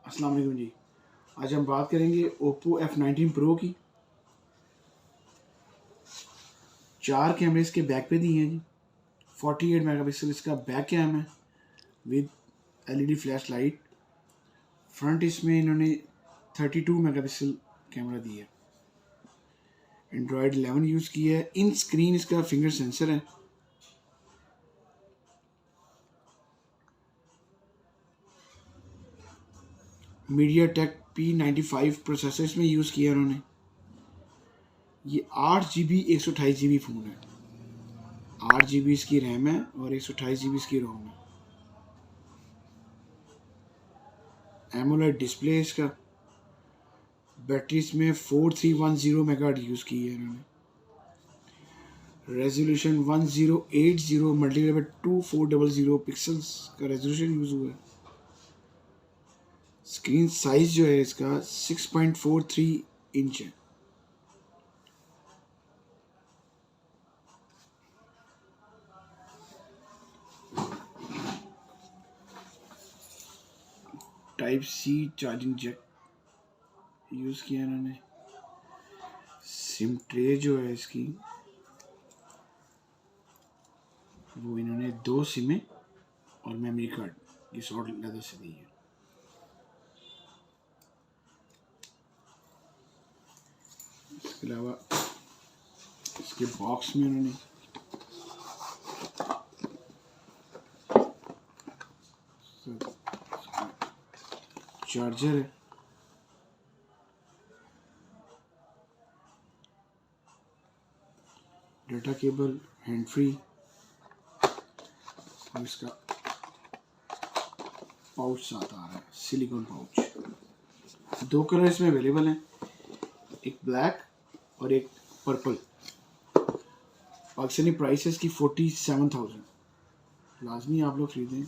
अस्सलाम वालेकुम जी। आज हम बात करेंगे ओप्पो F19 प्रो की। 4 कैमरे इसके बैक पे दिए हैं जी। 48 मेगापिक्सल इसका बैक कैम है with LED flash light. Front इसमें इन्होंने 32 मेगापिक्सल कैमरा दिया है। एंड्रॉयड 11 यूज़ किया है। इन स्क्रीन इसका फिंगर सेंसर है। MediaTek P95 प्रोसेसर इसमें यूज़ किया उन्होंने। ये 8GB 128GB फ़ोन है। 8GB इसकी रैम है और 128GB इसकी रोम है। एमोलेड डिस्प्ले इसका। बैटरी इसमें 4310 मेगाहर्ट्ज़ यूज़ की है इन्होंने। रेजोल्यूशन 1080 मल्टीप्लाई बाय 2400 पिक्सल्स का रेजोल्यूशन यूज़ हुआ है। स्क्रीन साइज जो है इसका 6.43 इंच है। Type C charging jack use किया इन्होंने। सिम ट्रे जो है इसकी वो इन्होंने 2 सिमें और मेमोरी कार्ड ये सॉलिड लेदर से दी है। इसके अलावा इसके बॉक्स में उन्होंने चार्जर है, डाटा केबल, हैंड फ्री और इसका पाउच साथ आ रहा है, सिलिकॉन पाउच। 2 कलर इसमें अवेलेबल हैं, एक ब्लैक और एक पर्पल। पाकिस्तानी प्राइस है इसकी 47,000। लाजमी आप लोग खरीदें।